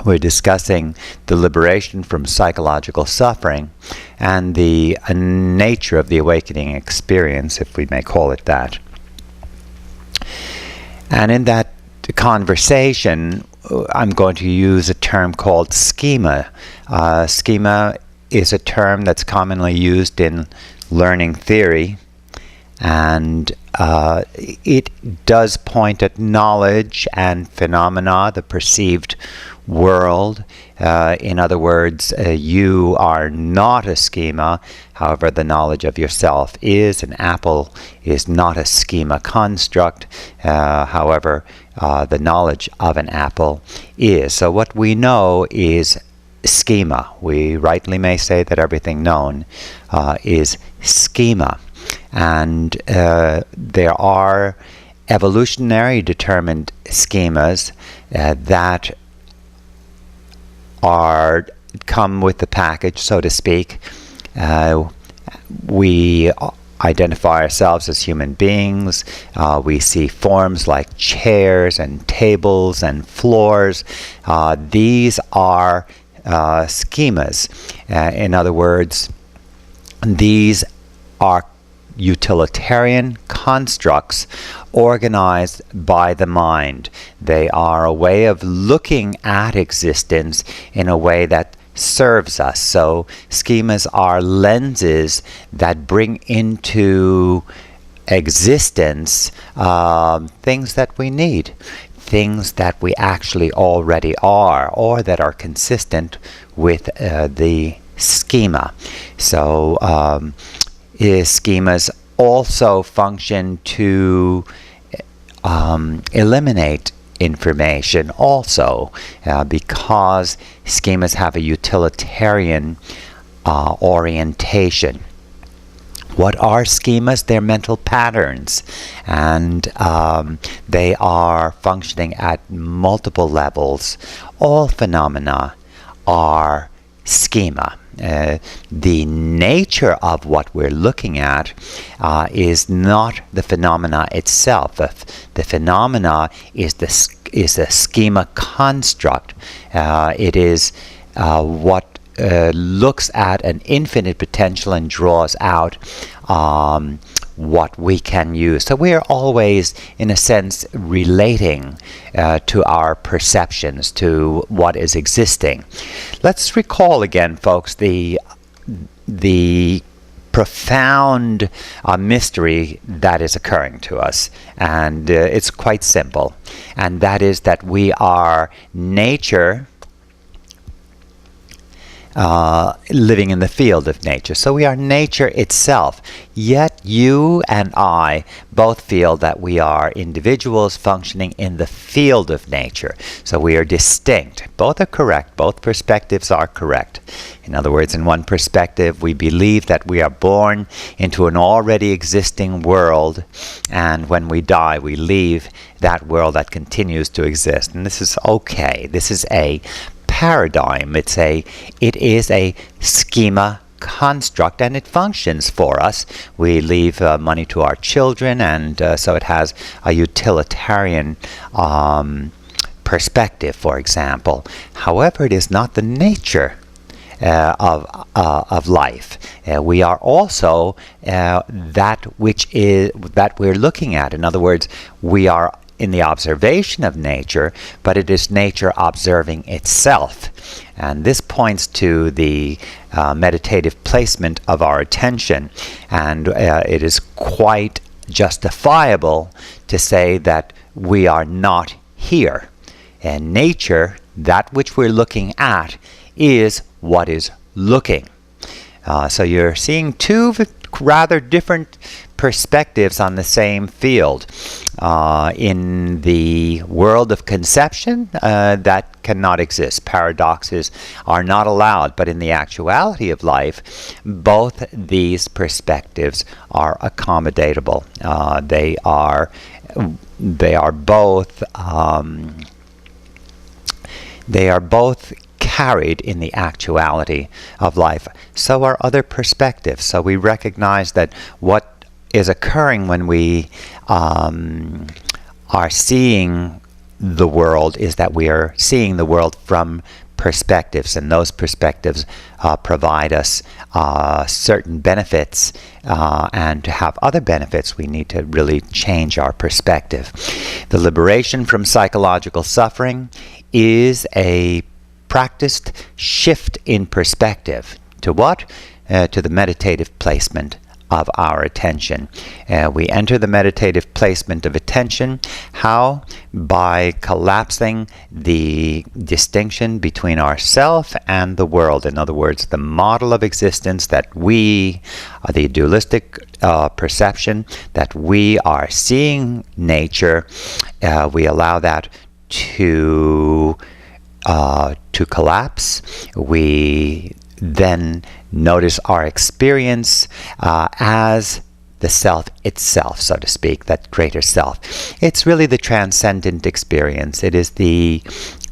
We're discussing the liberation from psychological suffering and the nature of the awakening experience, if we may call it that. And in that conversation, I'm going to use a term called schema. Schema is a term that's commonly used in learning theory, and it does point at knowledge and phenomena, the perceived world. In other words, you are not a schema. However, the knowledge of yourself is. An apple is not a schema construct. However, the knowledge of an apple is. So what we know is schema. We rightly may say that everything known is schema. And there are evolutionary determined schemas that come with the package, so to speak. We identify ourselves as human beings. We see forms like chairs and tables and floors. These are schemas. In other words, these are utilitarian constructs organized by the mind. They are a way of looking at existence in a way that serves us. So schemas are lenses that bring into existence things that we need, things that we actually already are, or that are consistent with the schema. So schemas also function to eliminate information also, because schemas have a utilitarian orientation. What are schemas? They're mental patterns, and they are functioning at multiple levels. All phenomena are schema. The nature of what we're looking at is not the phenomena itself. The phenomena is a schema construct. It is what looks at an infinite potential and draws out what we can use. So we are always, in a sense, relating to our perceptions, to what is existing. Let's recall again, folks, the profound mystery that is occurring to us, and it's quite simple, and that is that we are nature living in the field of nature. So we are nature itself. Yet you and I both feel that we are individuals functioning in the field of nature. So we are distinct. Both are correct. Both perspectives are correct. In other words, in one perspective, we believe that we are born into an already existing world, and when we die, we leave that world that continues to exist. And this is okay. This is a paradigm. It is a schema construct, and it functions for us. We leave money to our children, and so it has a utilitarian perspective, for example. However, it is not the nature of life. We are also that we're looking at. In other words, we are in the observation of nature, but it is nature observing itself. And this points to the meditative placement of our attention. And it is quite justifiable to say that we are not here. And nature, that which we're looking at, is what is looking. So you're seeing two rather different perspectives on the same field. In the world of conception, that cannot exist. Paradoxes are not allowed. But in the actuality of life, both these perspectives are accommodatable. They are both carried in the actuality of life. So are other perspectives. So we recognize that what is occurring when we are seeing the world is that we are seeing the world from perspectives, and those perspectives provide us certain benefits, and to have other benefits we need to really change our perspective. The liberation from psychological suffering is a practiced shift in perspective. To what? To the meditative placement of our attention. We enter the meditative placement of attention. How? By collapsing the distinction between ourself and the world. In other words, the model of existence that we, the dualistic perception that we are seeing nature, we allow that to collapse. We then notice our experience as the self itself, so to speak, that greater self. It's really the transcendent experience. It is the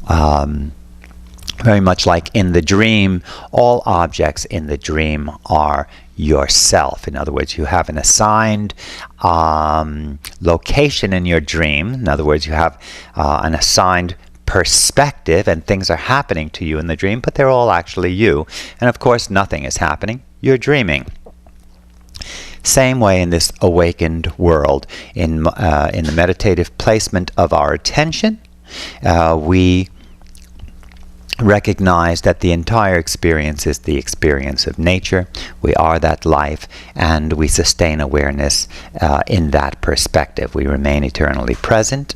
very much like in the dream, all objects in the dream are yourself. In other words, you have an assigned location in your dream. In other words, you have an assigned perspective, and things are happening to you in the dream, but they're all actually you. And of course, nothing is happening. You're dreaming. Same way in this awakened world, in the meditative placement of our attention, we recognize that the entire experience is the experience of nature. We are that life, and we sustain awareness in that perspective. We remain eternally present.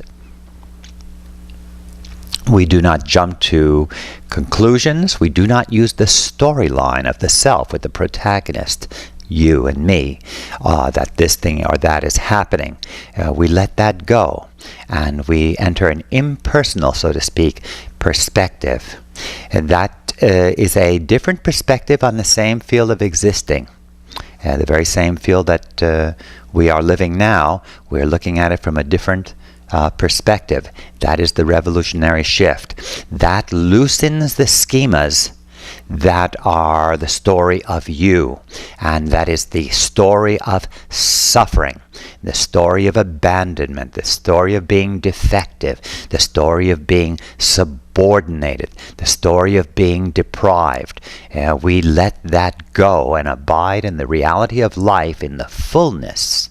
We do not jump to conclusions. We do not use the storyline of the self with the protagonist, you and me, that this thing or that is happening. We let that go, and we enter an impersonal, so to speak, perspective. And that is a different perspective on the same field of existing. The very same field that we are living now, we're looking at it from a different perspective. That is the revolutionary shift. That loosens the schemas that are the story of you, and that is the story of suffering, the story of abandonment, the story of being defective, the story of being subordinated, the story of being deprived. We let that go and abide in the reality of life in the fullness.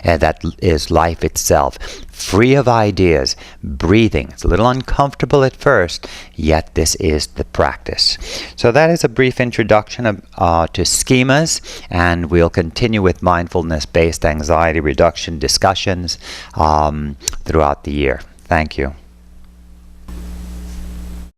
That is life itself, free of ideas, breathing. It's a little uncomfortable at first, yet this is the practice. So that is a brief introduction to schemas, and we'll continue with mindfulness-based anxiety reduction discussions throughout the year. Thank you.